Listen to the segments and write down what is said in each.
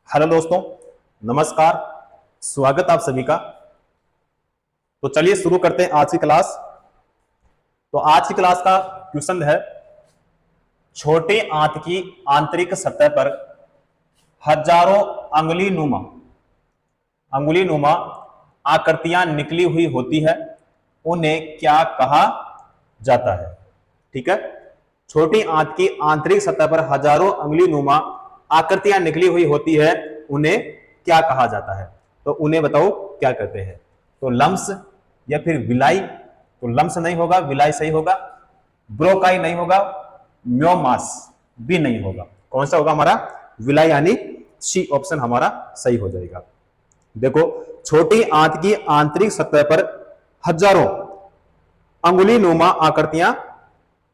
Hello दोस्तों, नमस्कार। स्वागत आप सभी का। तो चलिए शुरू करते हैं आज की क्लास। तो आज की क्लास का क्वेश्चन है, छोटे आंत की आंतरिक सतह पर हजारों अंगुली नुमा आकृतियां निकली हुई होती है, उन्हें क्या कहा जाता है। ठीक है, छोटी आंत की आंतरिक सतह पर हजारों अंगुली नुमा आकृतियां निकली हुई होती है, उन्हें क्या कहा जाता है। तो उन्हें बताओ क्या कहते हैं। तो लम्स या फिर विलाई। तो लम्स नहीं होगा, विलाई सही होगा। ब्रोकाई नहीं होगा, म्योमास भी नहीं होगा। कौन सा होगा हमारा? विलाई, यानी सी ऑप्शन हमारा सही हो जाएगा। देखो, छोटी आंत की आंतरिक सतह पर हजारों अंगुली नुमा आकृतियां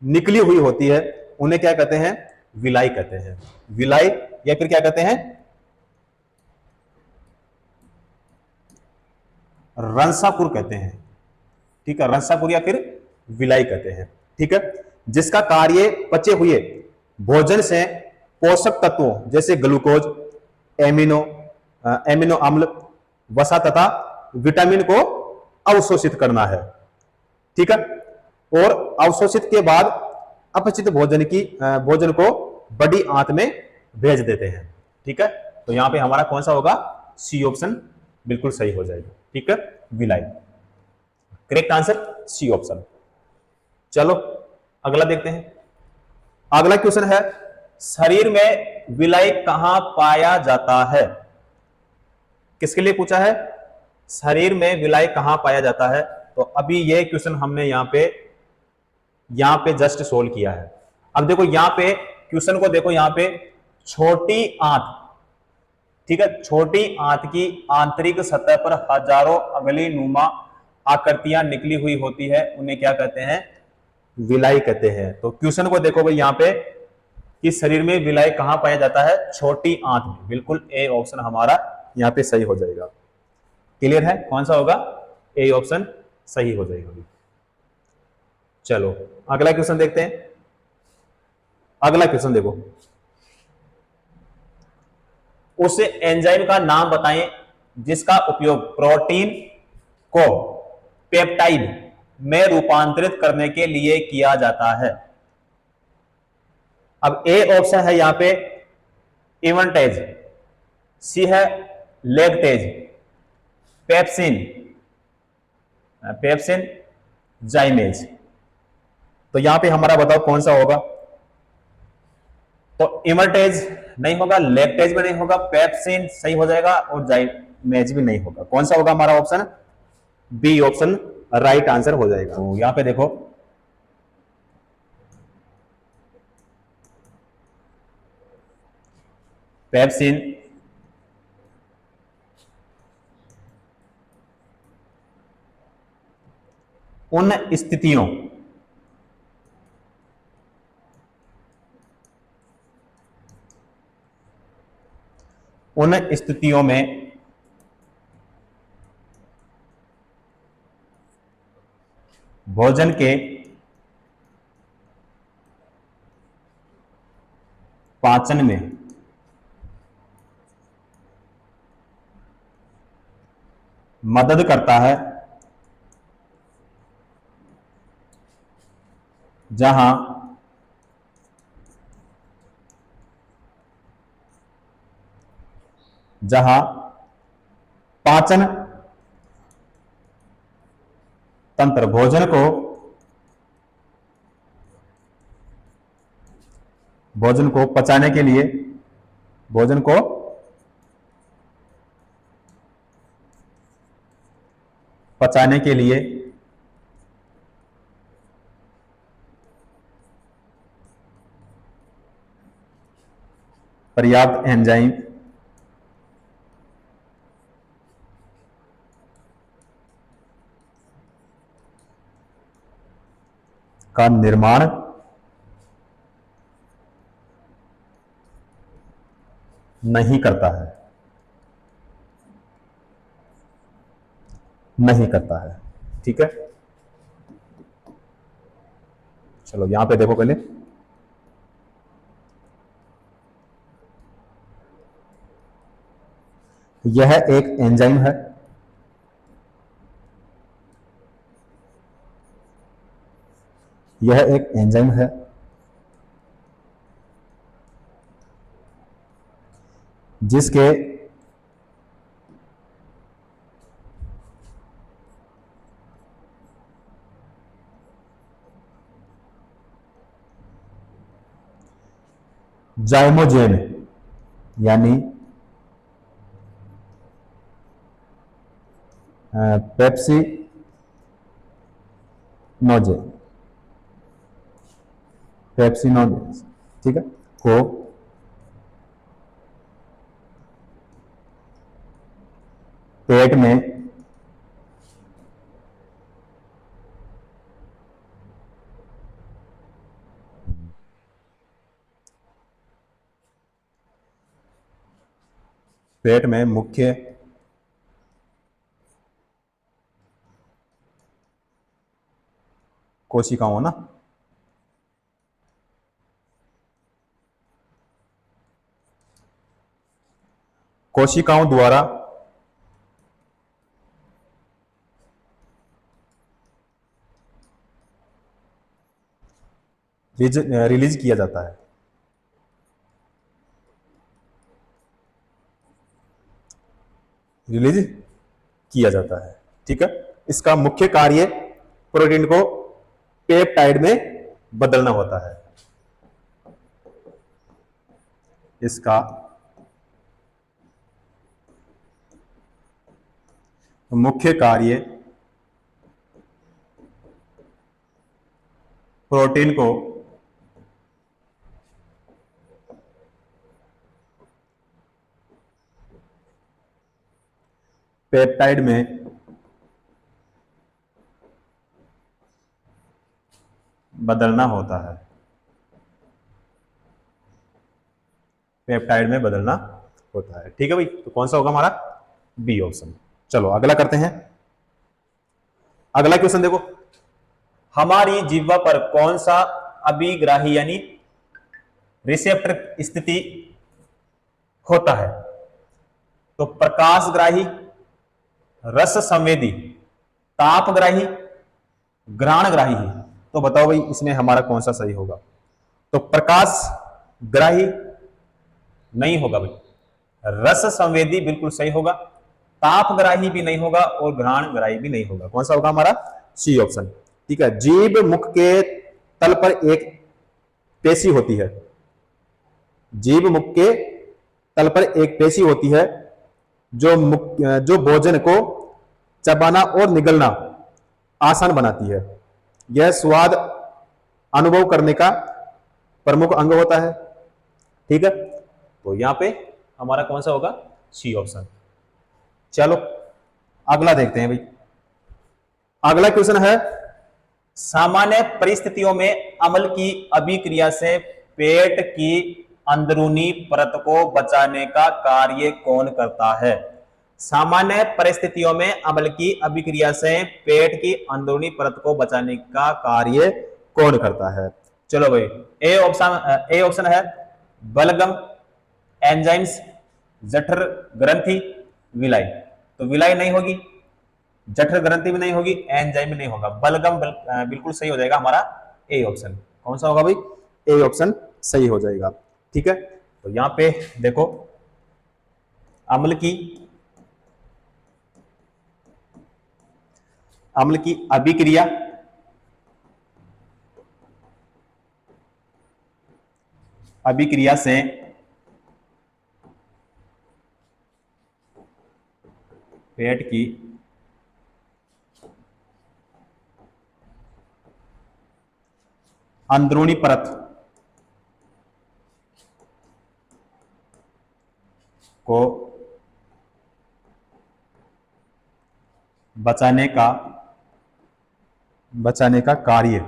निकली हुई होती है, उन्हें क्या कहते हैं? विलाई कहते हैं। विलाई या फिर क्या कहते हैं? रंसापुर कहते हैं। ठीक है, रंसापुर या फिर विलाई कहते हैं। ठीक है, जिसका कार्य पचे हुए भोजन से पोषक तत्वों जैसे ग्लूकोज, एमिनो अम्ल, वसा तथा विटामिन को अवशोषित करना है। ठीक है, और अवशोषित के बाद अपचित भोजन को बड़ी आंत में भेज देते हैं। ठीक है, तो यहां पे हमारा कौन सा होगा? सी ऑप्शन बिल्कुल सही हो जाएगा। ठीक है, विलाई करेक्ट आंसर, सी ऑप्शन। चलो अगला देखते हैं। अगला क्वेश्चन है, शरीर में विलाई कहां पाया जाता है? किसके लिए पूछा है? शरीर में विलाई कहां पाया जाता है। तो अभी ये क्वेश्चन हमने यहां पे जस्ट सोल्व किया है। अब देखो यहां पे क्वेश्चन को देखो, यहां पे छोटी आंत, ठीक है, छोटी आंत की आंतरिक सतह पर हजारों अंगुली नुमा आकृतियां निकली हुई होती है, उन्हें क्या कहते हैं? विलाई कहते हैं। तो क्वेश्चन को देखो भाई यहां पे कि शरीर में विलाई कहां पाया जाता है? छोटी आंत में। बिल्कुल ए ऑप्शन हमारा यहां पे सही हो जाएगा। क्लियर है? कौन सा होगा? ए ऑप्शन सही हो जाएगा। चलो अगला क्वेश्चन देखते हैं। अगला क्वेश्चन देखो, उस एंजाइम का नाम बताएं जिसका उपयोग प्रोटीन को पेप्टाइड में रूपांतरित करने के लिए किया जाता है। अब ए ऑप्शन है यहां पे इवेंटेज, सी है लेगटेज, पेप्सिन जाइमेज। तो यहां पे हमारा बताओ कौन सा होगा? तो इवेंटेज नहीं होगा, लेगटेज भी नहीं होगा, पेप्सिन सही हो जाएगा, और जाइमेज भी नहीं होगा। कौन सा होगा हमारा option? B option right answer हो जाएगा। तो यहां पे देखो, पेप्सिन उन स्थितियों में भोजन के पाचन में मदद करता है, जहां पाचन तंत्र भोजन को पचाने के लिए, भोजन को पचाने के लिए पर्याप्त एंजाइम का निर्माण नहीं करता है, नहीं करता है। ठीक है, चलो यहां पे देखो पहले, यह एक एंजाइम है। यह एक एंजाइम है जिसके जाइमोजेन यानी पेप्सिनोजेन, पेप्सिनोजेन, ठीक है, को पेट में मुख्य कोशिकाओं ना कोशिकाओं द्वारा रिलीज किया जाता है। रिलीज किया जाता है, ठीक है। इसका मुख्य कार्य प्रोटीन को पेप्टाइड में बदलना होता है। इसका मुख्य कार्य प्रोटीन को पेप्टाइड में बदलना होता है। पेप्टाइड में बदलना होता है, ठीक है भाई। तो कौन सा होगा हमारा? B option. चलो अगला करते हैं। अगला क्वेश्चन देखो, हमारी जिह्वा पर कौन सा अभिग्राही यानी रिसेप्टर स्थिति होता है? तो प्रकाशग्राही, रस संवेदी, तापग्राही, घ्राणग्राही। तो बताओ भाई इसमें हमारा कौन सा सही होगा? तो प्रकाशग्राही नहीं होगा भाई, रस संवेदी बिल्कुल सही होगा, तापग्राही भी नहीं होगा और घ्राणग्राही भी नहीं होगा। कौन सा होगा हमारा? सी ऑप्शन, ठीक है। जीभ मुख के तल पर एक पेशी होती है। जीभ मुख के तल पर एक पेशी होती है जो भोजन को चबाना और निगलना आसान बनाती है। यह स्वाद अनुभव करने का प्रमुख अंग होता है, ठीक है। तो यहां पे हमारा कौन सा होगा? C option. चलो अगला देखते हैं भाई। अगला क्वेश्चन है, सामान्य परिस्थितियों में अम्ल की अभिक्रिया से पेट की अंदरूनी परत को बचाने का कार्य कौन करता है? सामान्य परिस्थितियों में अम्ल की अभिक्रिया से पेट की अंदरूनी परत को बचाने का कार्य कौन करता है? चलो भाई, ए ऑप्शन है बलगम, एंजाइम्स, जठर ग्रंथि, विलाई। तो विलाई नहीं होगी, जठर ग्रंथि भी नहीं होगी, एंजाइम भी नहीं होगा, बलगम बिल्कुल सही हो जाएगा हमारा ए ऑप्शन। कौन सा होगा भाई? ए ऑप्शन सही हो जाएगा, ठीक है। तो यहां पे देखो, अम्ल की अभिक्रिया से पेट की अंदरूनी परत को बचाने का कार्य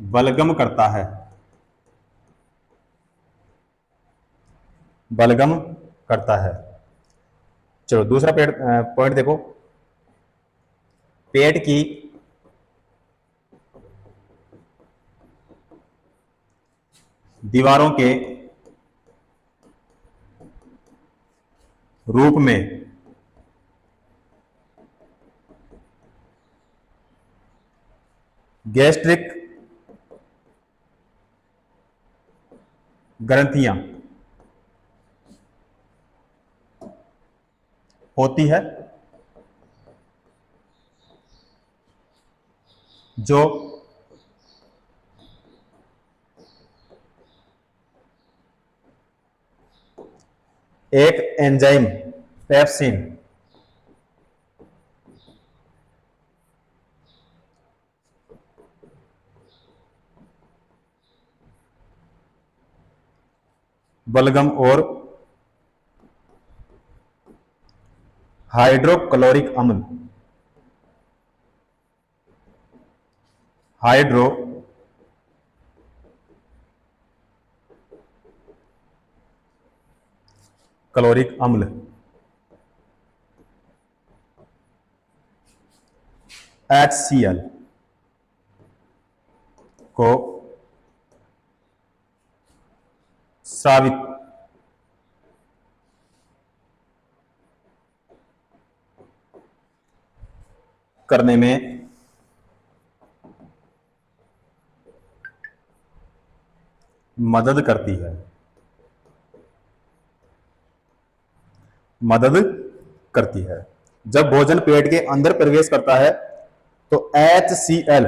बलगम करता है। चलो दूसरा पॉइंट देखो, पेट की दीवारों के रूप में गैस्ट्रिक ग्रंथियां होती है, जो एक एंजाइम पेप्सिन बलगम और हाइड्रोक्लोरिक अम्ल हाइड्रो क्लोरिक अम्ल HCl को स्रावित करने में मदद करती है, मदद करती है। जब भोजन पेट के अंदर प्रवेश करता है तो HCl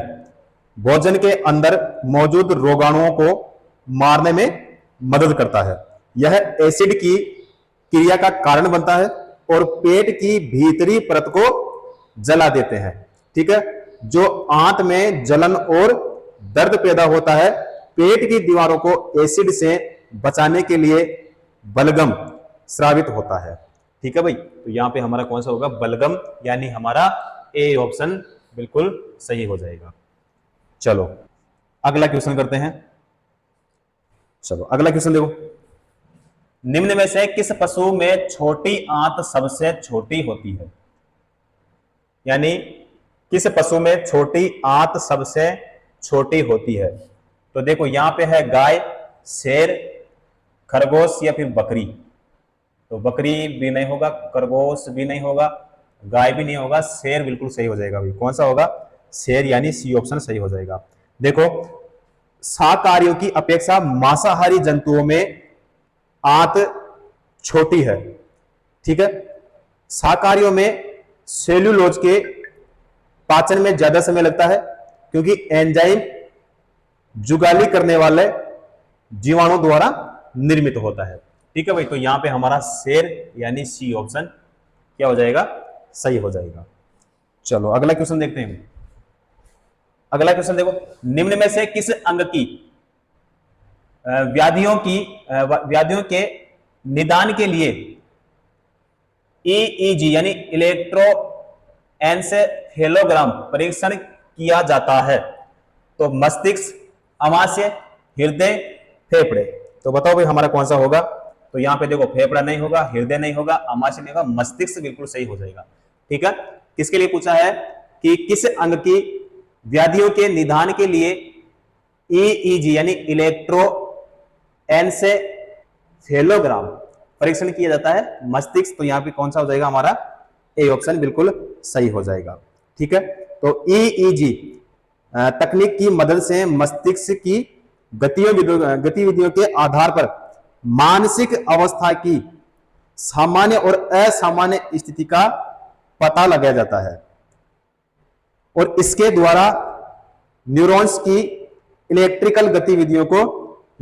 भोजन के अंदर मौजूद रोगाणुओं को मारने में मदद करता है। यह एसिड की क्रिया का कारण बनता है और पेट की भीतरी परत को जला देते हैं। ठीक है, जो आंत में जलन और दर्द पैदा होता है, पेट की दीवारों को एसिड से बचाने के लिए बलगम स्रावित होता है। ठीक है भाई, तो यहां पे हमारा कौन सा होगा? बलगम, यानी हमारा ए ऑप्शन बिल्कुल सही हो जाएगा। चलो अगला क्वेश्चन करते हैं। चलो अगला क्वेश्चन देखो, निम्न में से किस पशु में छोटी आंत सबसे छोटी होती है? यानी किस पशु में छोटी आंत सबसे छोटी होती है? तो देखो यहां पे है गाय, शेर, खरगोश या फिर बकरी। तो बकरी भी नहीं होगा, खरगोश भी नहीं होगा, गाय भी नहीं होगा, शेर बिल्कुल सही हो जाएगा भाई। कौन सा होगा? शेर, यानी सी ऑप्शन सही हो जाएगा। देखो शाकाहारियों की अपेक्षा मांसाहारी जंतुओं में आंत छोटी है। ठीक है, शाकाहारियों में सेल्यूलोज के पाचन में ज्यादा समय लगता है क्योंकि एंजाइम जुगाली करने वाले जीवाणु द्वारा निर्मित होता है। ठीक है भाई, तो यहां पे हमारा शेर यानी सी ऑप्शन क्या हो जाएगा? सही हो जाएगा। चलो अगला क्वेश्चन देखते हैं। अगला क्वेश्चन देखो, निम्न में से किस अंग की व्याधियों के निदान के लिए ईईजी यानी इलेक्ट्रोएन्सेफेलोग्राम परीक्षण किया जाता है? तो मस्तिष्क, अमाशय, हृदय, फेफड़े। तो बताओ भाई हमारा कौन सा होगा? तो यहां पे देखो फेफड़ा नहीं होगा, हृदय नहीं होगा, अमाशय नहीं होगा, मस्तिष्क बिल्कुल सही हो जाएगा। ठीक है, किसके लिए पूछा है कि किस अंग की व्याधियों के निदान के लिए ईईजी यानी इलेक्ट्रोएन्सेफेलोग्राम परीक्षण किया जाता है? मस्तिष्क। तो यहां पे कौन सा हो जाएगा हमारा? ए ऑप्शन बिल्कुल सही हो जाएगा। ठीक है, तो ईईजी तकनीक की मदद से मस्तिष्क की गतिविधियों के आधार पर मानसिक अवस्था की सामान्य और असामान्य स्थिति का पता लगाया जाता है और इसके द्वारा न्यूरॉन्स की इलेक्ट्रिकल गतिविधियों को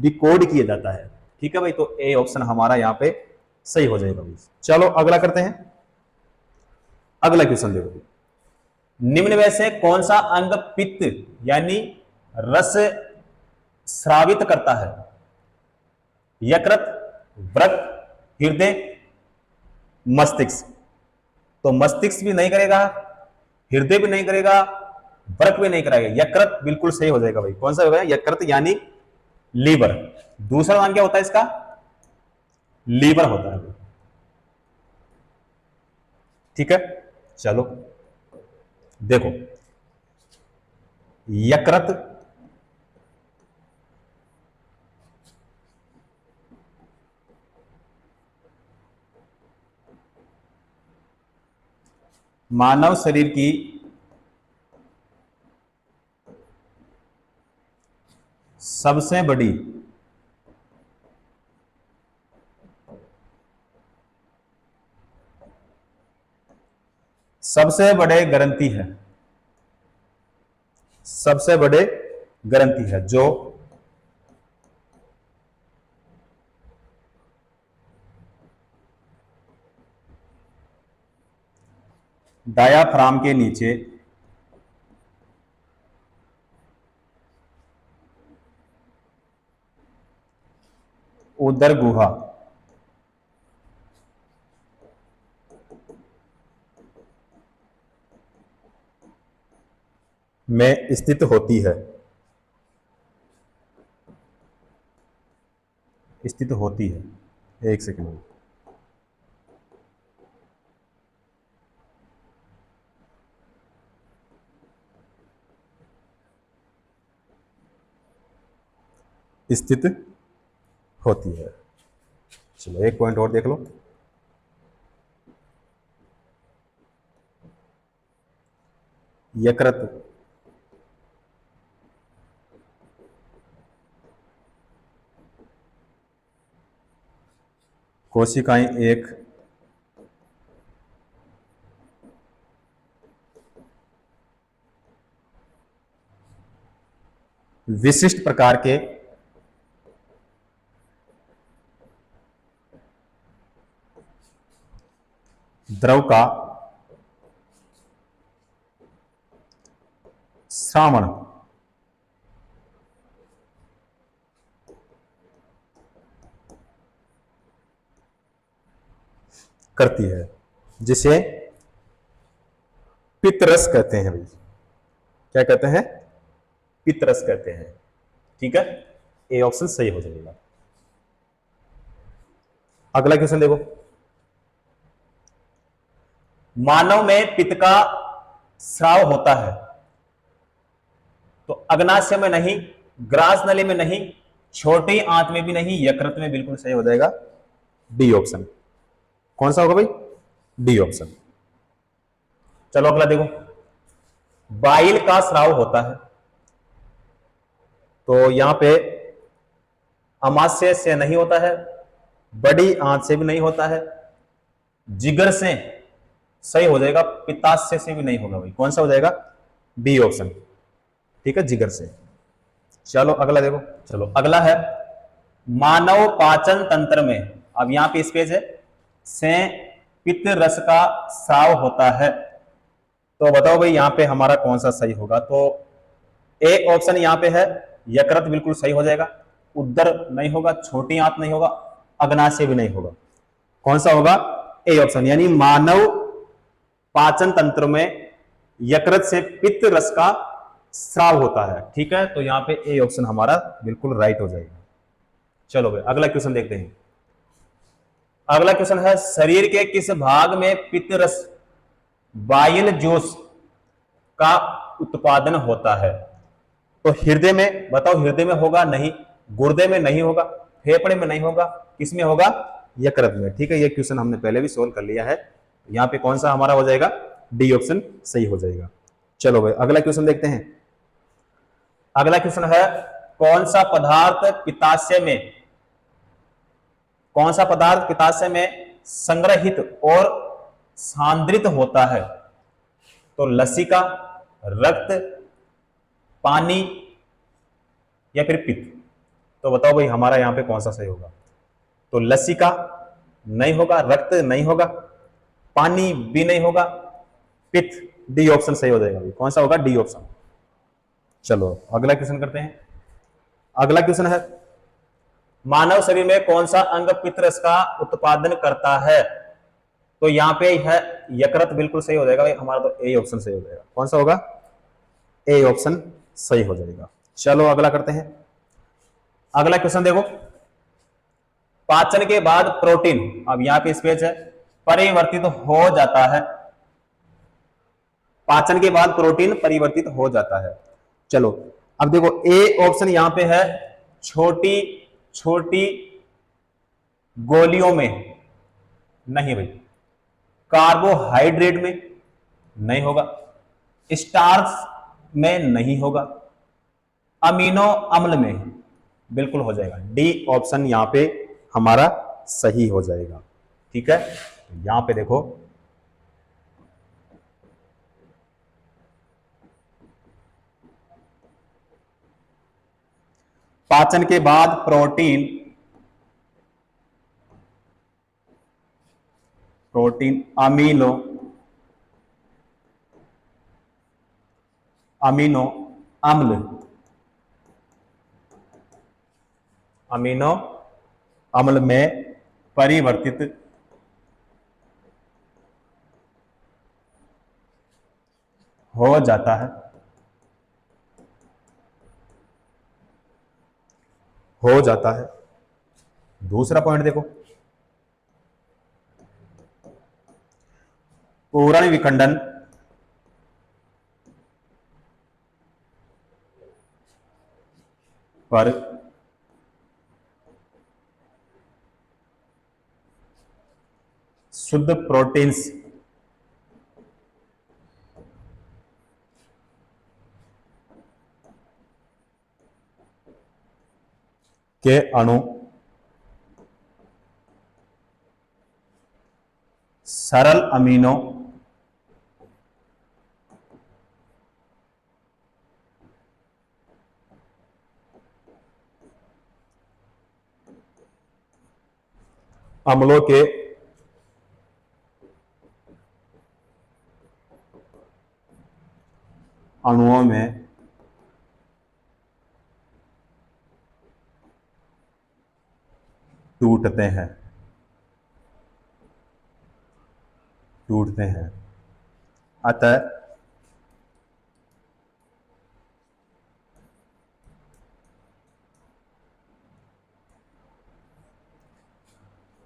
रिकॉर्ड किया जाता है। ठीक है भाई, तो ए ऑप्शन हमारा यहां पे सही हो जाएगा। चलो अगला करते हैं। अगला क्वेश्चन देखो, निम्न में से कौन सा अंग पित्त यानी रस स्रावित करता है? यकृत, वृक्क, हृदय, मस्तिष्क। तो मस्तिष्क भी नहीं करेगा, हृदय भी नहीं करेगा, वृक्क भी नहीं करेगा, यकृत बिल्कुल सही हो जाएगा भाई। कौन सा होगा? यकृत यानी लीवर। दूसरा नाम क्या होता है इसका? लीवर होता है। ठीक है, चलो देखो यकृत मानव शरीर की सबसे बड़ी सबसे बड़े ग्रंथि है, सबसे बड़े ग्रंथि है जो डायाफ्राम के नीचे उदर गुहा में स्थित होती है, स्थित होती है। एक सेकंड, स्थित होती है। चलो एक पॉइंट और देख लो। यकृत कोशिकाएं एक विशिष्ट प्रकार के द्रव का श्रावण करती है, जिसे पित्तरस कहते हैं भाई। क्या कहते हैं? पित्तरस कहते हैं। ठीक है, ए ऑप्शन सही हो जाएगा। अगला क्वेश्चन देखो, मानव में पित्त का स्राव होता है तो अग्नाशय में नहीं, ग्रास नली में नहीं, छोटी आंत में भी नहीं, यकृत में। बिल्कुल सही हो जाएगा डी ऑप्शन। कौन सा होगा भाई? D option. चलो अगला देखो, बाइल का स्राव होता है तो यहां पे अमाशय से नहीं होता है, बड़ी आंत से भी नहीं होता है, जिगर से सही हो जाएगा, पित्ताशय से भी नहीं होगा भाई। कौन सा हो जाएगा? B option. ठीक है, जिगर से। चलो अगला देखो, चलो अगला है, मानव पाचन तंत्र में, अब यहां पे स्पेस है, से पित्त रस का स्राव होता है तो बताओ भाई यहां पे हमारा कौन सा सही होगा? तो ए ऑप्शन यहां पे है, यकृत बिल्कुल सही हो जाएगा, उदर नहीं होगा, छोटी आंत नहीं होगा, अग्नाशय भी नहीं होगा। कौन सा होगा? ए ऑप्शन, यानी मानव पाचन तंत्र में यकृत से पित्त रस का स्राव होता है। ठीक है, तो यहां पे ए ऑप्शन हमारा बिल्कुल राइट हो जाएगा। चलो भाई अगला क्वेश्चन देखते हैं। अगला क्वेश्चन है, शरीर के किस भाग में पित्त रस बाइल जोश का उत्पादन होता है? तो हृदय में, बताओ हृदय में होगा? नहीं। गुर्दे में नहीं होगा, फेफड़े में नहीं होगा, किसमें होगा? यकृत में। ठीक है, ये क्वेश्चन हमने पहले भी सोल्व कर लिया है। यहां पे कौन सा हमारा हो जाएगा? डी ऑप्शन सही हो जाएगा। चलो भाई अगला क्वेश्चन देखते हैं। अगला क्वेश्चन है, कौन सा पदार्थ पित्ताशय में, कौन सा पदार्थ पित्ताशय में संग्रहित और सांद्रित होता है? तो लसिका, रक्त, पानी या फिर पित्त? तो बताओ भाई हमारा यहां पे कौन सा सही होगा? तो लसिका नहीं होगा, रक्त नहीं होगा, पानी भी नहीं होगा, पित्त। डी ऑप्शन सही हो जाएगा भाई। कौन सा होगा? D option. चलो अगला क्वेश्चन करते हैं। अगला क्वेश्चन है, मानव शरीर में कौन सा अंग पित्तरस का उत्पादन करता है? तो यहां पे है यकृत, बिल्कुल सही हो जाएगा भाई हमारा, तो ए ऑप्शन सही हो जाएगा। कौन सा होगा? ए ऑप्शन सही हो जाएगा। चलो अगला करते हैं। अगला क्वेश्चन देखो, पाचन के बाद प्रोटीन, अब यहां पे स्पेस है, परिवर्तित हो जाता है। पाचन के बाद प्रोटीन परिवर्तित हो जाता है। चलो अब देखो, ए ऑप्शन यहां पे है, छोटी छोटी गोलियों में नहीं भाई, कार्बोहाइड्रेट में, नहीं होगा। स्टार्च में नहीं होगा। अमीनो अम्ल में बिल्कुल हो जाएगा। डी ऑप्शन यहां पे हमारा सही हो जाएगा। ठीक है, यहां पे देखो, पाचन के बाद प्रोटीन अमीनो अमीनो अम्ल अमीनो अम्ल में परिवर्तित हो जाता है। हो जाता है। दूसरा पॉइंट देखो, पूर्ण विखंडन पर शुद्ध प्रोटीन्स के अणु सरल अमीनो अम्लों के अणुओं में टूटते हैं। अतः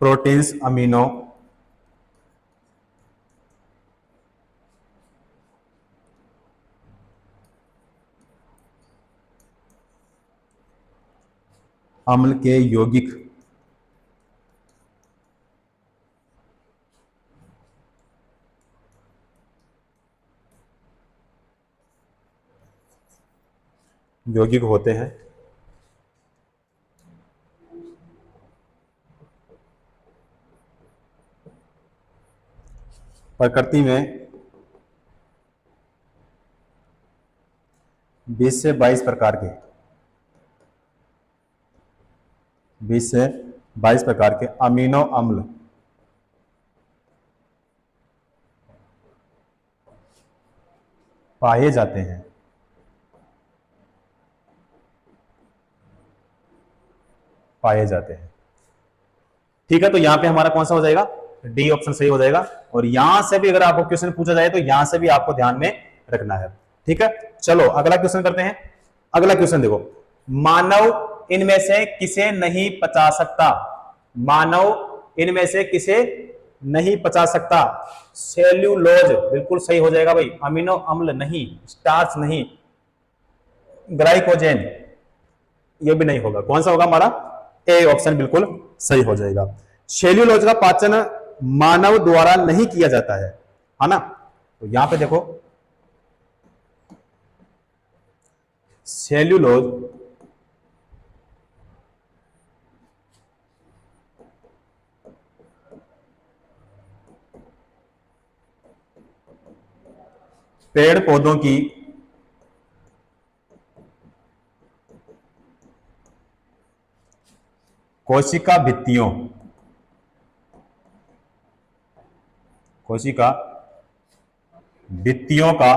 प्रोटीन्स अमीनो अम्ल के यौगिक होते हैं। प्रकृति में 20 से 22 प्रकार के 20 से 22 प्रकार के अमीनो अम्ल पाए जाते हैं। ठीक है, तो यहां पे हमारा कौन सा हो जाएगा? डी ऑप्शन सही हो जाएगा। और यहां से भी अगर आपको क्वेश्चन पूछा जाए तो यहां से भी आपको ध्यान में रखना है। ठीक है, चलो अगला क्वेश्चन करते हैं। अगला क्वेश्चन देखो, मानव इनमें से किसे नहीं पचा सकता? मानव इनमें से किसे नहीं पचा सकता? सेल्यूलोज बिल्कुल सही हो जाएगा भाई, अमीनो अम्ल नहीं, स्टार्च नहीं, ग्लाइकोजेन ये भी नहीं होगा। कौन सा होगा हमारा? ए ऑप्शन बिल्कुल सही हो जाएगा। सेल्यूलोज का पाचन मानव द्वारा नहीं किया जाता है ना? तो यहां पे देखो, सेल्यूलोज पेड़ पौधों की कोशिका भित्तियों का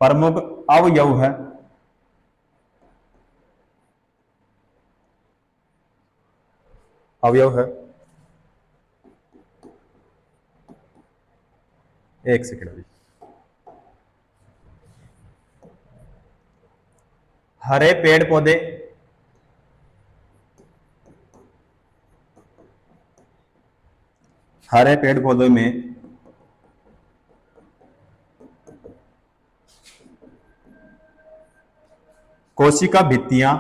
प्रमुख अवयव है। एक सेकेंड अभी। हरे पेड़ पौधे में कोशिका भित्तियां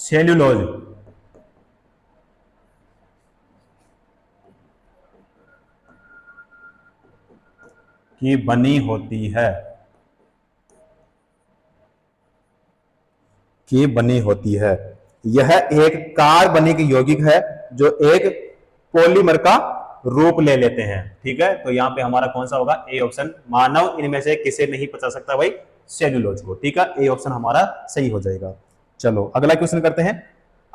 सेल्यूलोज की बनी होती है, की बनी होती है। यह एक कार्बनिक यौगिक है जो एक पॉलीमर का रूप ले लेते हैं। ठीक है, तो यहां पे हमारा कौन सा होगा? A option. मानव इनमें से किसे नहीं पचा सकता भाई? सेल्यूलोज को। ठीक है, ए ऑप्शन हमारा सही हो जाएगा। चलो अगला क्वेश्चन करते हैं।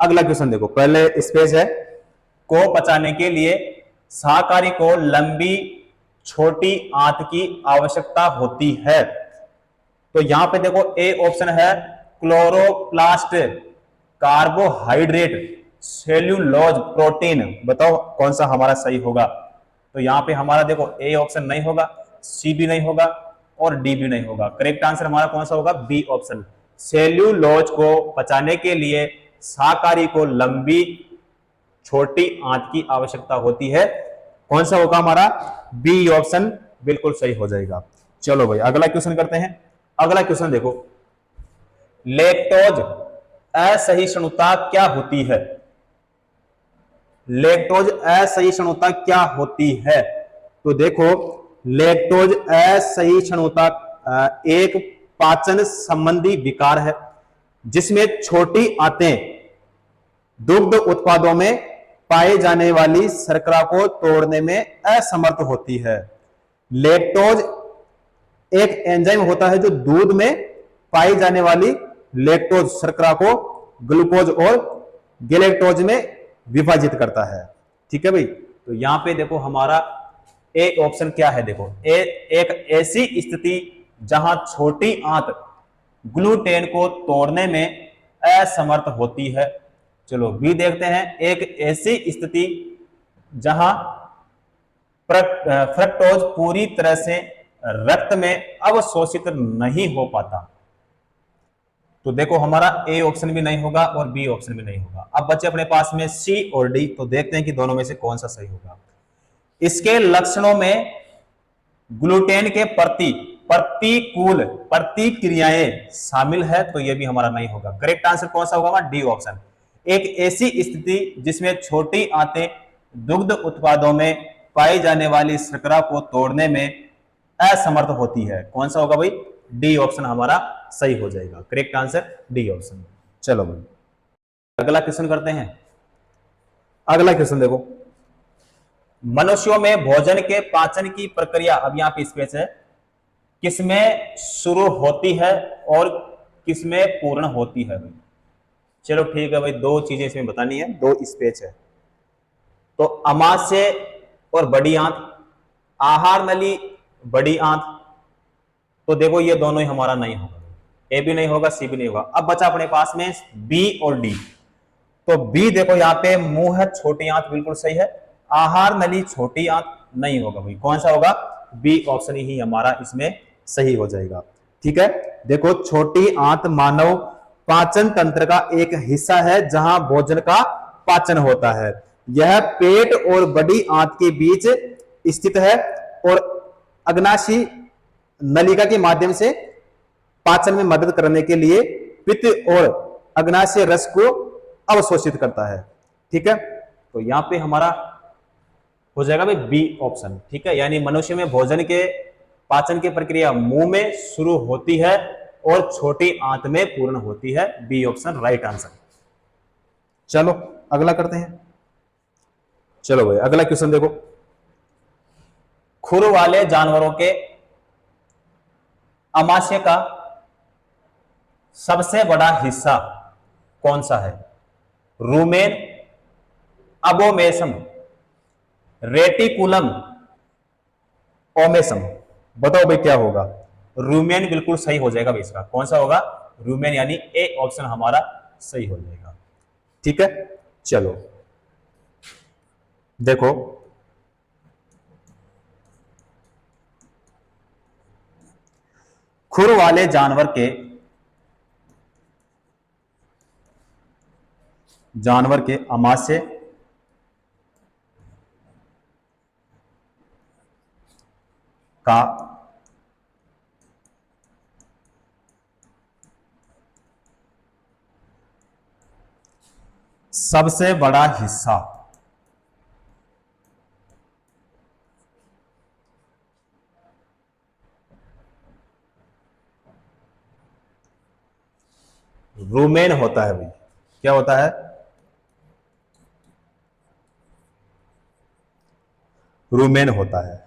अगला क्वेश्चन देखो, पहले स्पेस है, को पचाने के लिए शाकाहारी को लंबी छोटी आंत की आवश्यकता होती है। तो यहां पे देखो ए ऑप्शन है क्लोरोप्लास्ट, कार्बोहाइड्रेट, सेल्यूलोज, प्रोटीन। बताओ कौन सा हमारा सही होगा? तो यहां पे हमारा देखो ए ऑप्शन नहीं होगा, सी भी नहीं होगा और डी भी नहीं होगा। करेक्ट आंसर हमारा कौन सा होगा? B option. सेल्यूलोज को पचाने के लिए शाकाहारी को लंबी छोटी आंत की आवश्यकता होती है। कौन सा होगा हमारा? बी ऑप्शन बिल्कुल सही हो जाएगा। चलो भाई अगला क्वेश्चन करते हैं। अगला क्वेश्चन देखो, लैक्टोज असहिष्णुता क्या होती है? लैक्टोज असहिष्णुता क्या होती है? तो देखो, लैक्टोज असहिष्णुता एक पाचन संबंधी विकार है जिसमें छोटी आंतें दुग्ध उत्पादों में पाए जाने वाली शर्करा को तोड़ने में असमर्थ होती है। लैक्टोज एक एंजाइम होता है जो दूध में पाई जाने वाली लैक्टोज शर्करा को ग्लूकोज और गैलेक्टोज में विभाजित करता है। ठीक है भाई, तो यहां पे देखो हमारा ए ऑप्शन क्या है? देखो एक ऐसी स्थिति जहां छोटी आंत ग्लूटेन को तोड़ने में असमर्थ होती है। चलो बी देखते हैं, एक ऐसी स्थिति जहां फ्रक्टोज पूरी तरह से रक्त में अवशोषित नहीं हो पाता। तो देखो हमारा ए ऑप्शन भी नहीं होगा और बी ऑप्शन भी नहीं होगा। अब बच्चे अपने पास में सी और डी, तो देखते हैं कि दोनों में से कौन सा सही होगा। इसके लक्षणों में ग्लूटेन के प्रति प्रतिकूल प्रतिक्रियाएं शामिल है, तो यह भी हमारा नहीं होगा। करेक्ट आंसर कौन सा होगा? D option. एक ऐसी स्थिति जिसमें छोटी आंतें दुग्ध उत्पादों में पाई जाने वाली शर्करा को तोड़ने में असमर्थ होती है। कौन सा होगा भाई? डी ऑप्शन हमारा सही हो जाएगा। Correct answer D option. चलो भाई अगला क्वेश्चन करते हैं। अगला क्वेश्चन देखो, मनुष्यों में भोजन के पाचन की प्रक्रिया, अब यहां पे स्पेस है, किसमें शुरू होती है और किसमें पूर्ण होती है भाई? चलो ठीक है भाई, दो चीजें इसमें बतानी है, दो स्पेस है। तो अमाशय और बड़ी आंत, आहार नली, बड़ी आंत। तो देखो ये दोनों ही हमारा नहीं होगा, ए भी नहीं होगा, सी भी नहीं होगा। अब बचा अपने पास में बी और डी। तो बी देखो यहाँ पे मुंह है, छोटी आंत बिल्कुल सही है। आहार नली छोटी आंत नहीं होगा भाई। कौन सा होगा? बी ऑप्शन ही हमारा इसमें सही हो जाएगा। ठीक है, देखो छोटी आंत मानव पाचन तंत्र का एक हिस्सा है जहां भोजन का पाचन होता है। यह पेट और बड़ी आंत के बीच स्थित है और अग्नाशी नलिका के माध्यम से पाचन में मदद करने के लिए पित्त और अग्नाशय रस को अवशोषित करता है। ठीक है, तो यहां पे हमारा हो जाएगा भाई बी ऑप्शन। ठीक है, यानी मनुष्य में भोजन के पाचन की प्रक्रिया मुंह में शुरू होती है और छोटी आंत में पूर्ण होती है। B option right answer. चलो अगला करते हैं। चलो भाई अगला क्वेश्चन देखो, खुर वाले जानवरों के अमाशय का सबसे बड़ा हिस्सा कौन सा है? Rumen, abomasum, reticulum, omasum. बताओ भाई क्या होगा? रूमेन बिल्कुल सही हो जाएगा भाई। इसका कौन सा होगा? रूमेन, यानी ए ऑप्शन हमारा सही हो जाएगा। ठीक है, चलो देखो, खुर वाले जानवर के अमाशय का सबसे बड़ा हिस्सा। रूमेन होता है भाई। क्या होता है? रूमेन होता है।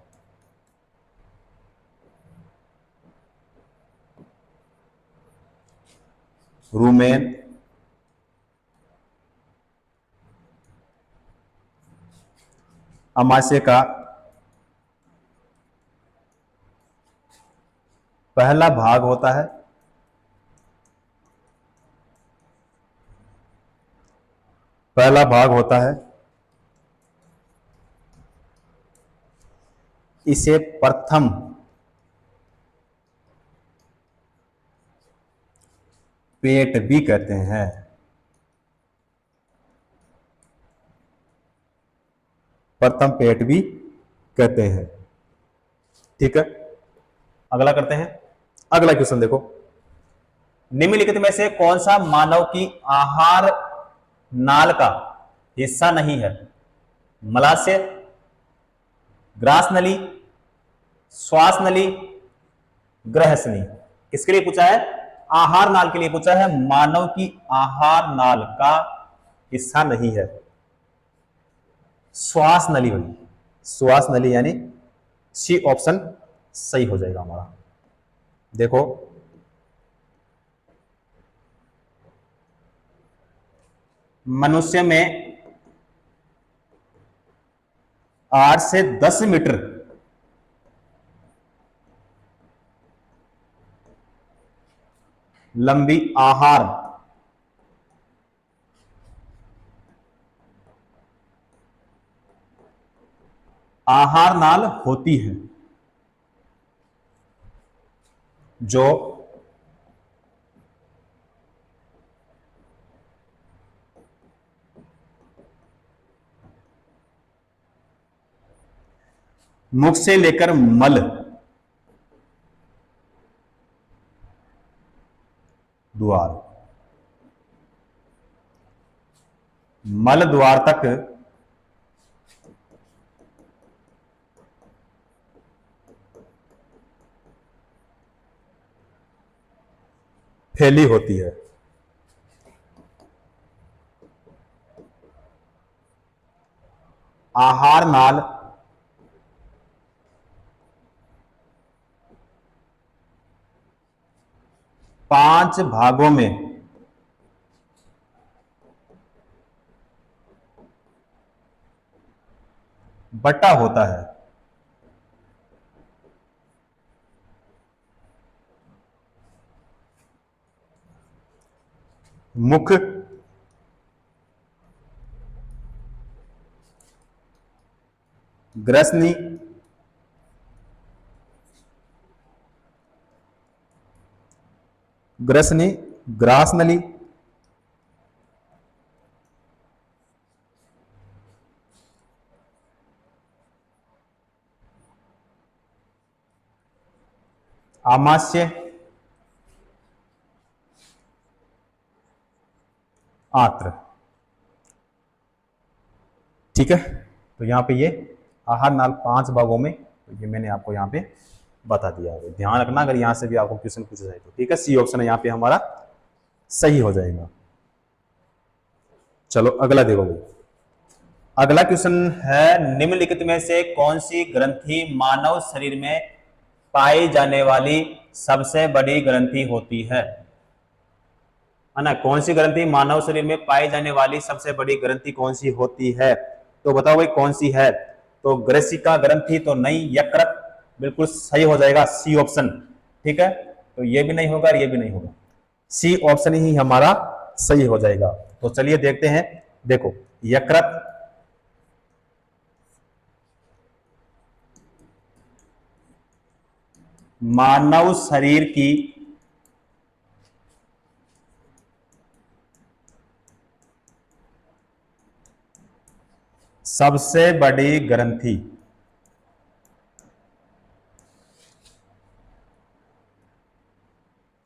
रूमेन अमाशय का पहला भाग होता है। पहला भाग होता है। इसे प्रथम पेट भी कहते हैं। प्रथम पेट भी कहते हैं। ठीक है, अगला करते हैं। अगला क्वेश्चन देखो, निम्नलिखित में से कौन सा मानव की आहार नाल का हिस्सा नहीं है? मलाशय, ग्रास नली, श्वास नली, ग्रहस्नी। किसके लिए पूछा है? आहार नाल के लिए पूछा है। मानव की आहार नाल का हिस्सा नहीं है श्वास नली होगी। श्वास नली यानी सी ऑप्शन सही हो जाएगा हमारा। देखो, मनुष्य में 8 से 10 मीटर लंबी आहार नाल होती है, जो मुख से लेकर मल द्वार, मल द्वार तक फैली होती है। आहार नाल पांच भागों में बटा होता है। मुख, ग्रसनी, ग्रसनी, ग्रास नली, आमाशय, आंत्र। ठीक है, तो यहां पे ये आहार नाल 5 भागों में, तो ये मैंने आपको यहां पे बता दिया है। ध्यान रखना अगर यहां से भी आपको क्वेश्चन पूछा जाए तो। ठीक है, सी ऑप्शन यहां पे हमारा सही हो जाएगा। चलो अगला देखो भाई। अगला क्वेश्चन है, निम्नलिखित में से कौन सी ग्रंथि मानव शरीर में पाई जाने वाली सबसे बड़ी ग्रंथि होती है ना? कौन सी ग्रंथि मानव शरीर में पाई जाने वाली सबसे बड़ी ग्रंथि कौन सी होती है? तो बताओ भाई कौन सी है? तो ग्रसिका ग्रंथि तो नहीं, यकृत बिल्कुल सही हो जाएगा, सी ऑप्शन। ठीक है, तो ये भी नहीं होगा, ये भी नहीं होगा, सी ऑप्शन ही हमारा सही हो जाएगा। तो चलिए देखते हैं। देखो, यकृत, मानव शरीर की सबसे बड़ी ग्रंथि,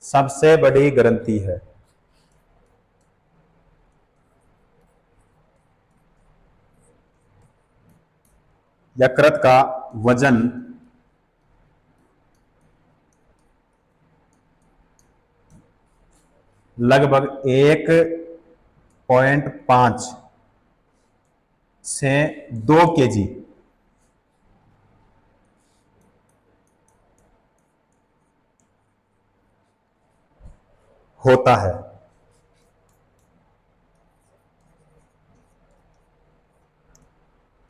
सबसे बड़ी ग्रंथि है। यकृत का वजन लगभग 1.5 से 2 केजी होता है।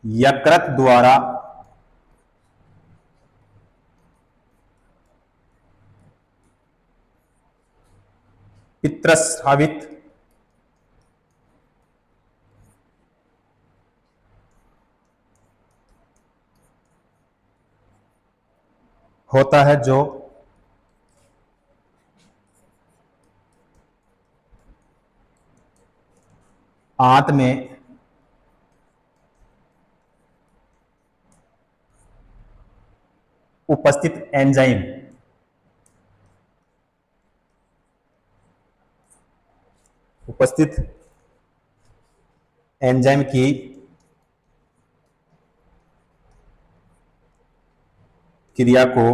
यकृत द्वारा पित्रस्रावित होता है, जो आंत में उपस्थित एंजाइम की क्रिया को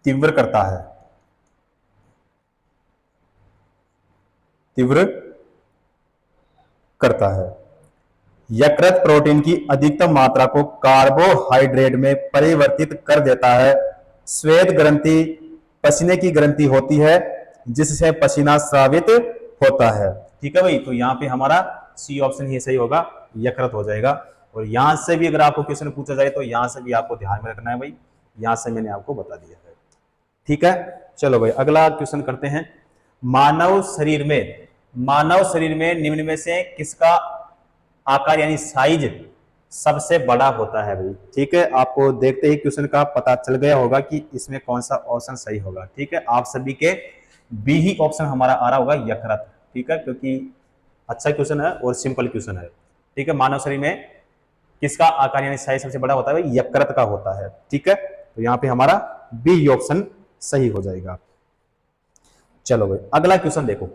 तीव्र करता है। यकृत प्रोटीन की अधिकतम मात्रा को कार्बोहाइड्रेट में परिवर्तित कर देता है। श्वेत ग्रंथि पसीने की ग्रंथि होती है, जिससे पसीना स्रावित होता है। ठीक है भाई, तो यहाँ पे हमारा सी ऑप्शन ही सही होगा, यकृत हो जाएगा। और यहां से भी अगर आपको क्वेश्चन पूछा जाए तो यहां से भी आपको ध्यान में रखना है भाई, यहां से मैंने आपको बता दिया है। ठीक है, चलो भाई अगला क्वेश्चन करते हैं। मानव शरीर में निम्न में से किसका आकार यानी साइज सबसे बड़ा होता है भाई? ठीक है, आपको देखते ही क्वेश्चन का पता चल गया होगा कि इसमें कौन सा ऑप्शन सही होगा। ठीक है, आप सभी के बी ही ऑप्शन हमारा आ रहा होगा, यकृत। ठीक है, क्योंकि अच्छा क्वेश्चन है और सिंपल क्वेश्चन है। ठीक है, मानव शरीर में किसका आकार यानी साइज सबसे बड़ा होता है भाई? यकृत का होता है। ठीक है, तो यहाँ पे हमारा बी ऑप्शन सही हो जाएगा। चलो भाई अगला क्वेश्चन देखो,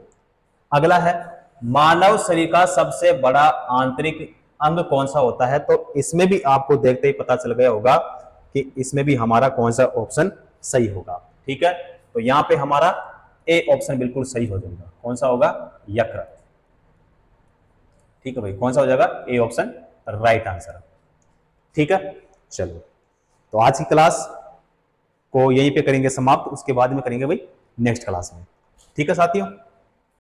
अगला है मानव शरीर का सबसे बड़ा आंतरिक अंग कौन सा होता है? तो इसमें भी आपको देखते ही पता चल गया होगा कि इसमें भी हमारा कौन सा ऑप्शन सही होगा। ठीक है, तो यहां पे हमारा ए ऑप्शन बिल्कुल सही हो जाएगा। कौन सा होगा? यकृत। ठीक है भाई, कौन सा हो जाएगा? A option right answer. ठीक है, चलो तो आज की क्लास को यहीं पे करेंगे समाप्त, उसके बाद में करेंगे भाई नेक्स्ट क्लास में। ठीक है साथियों।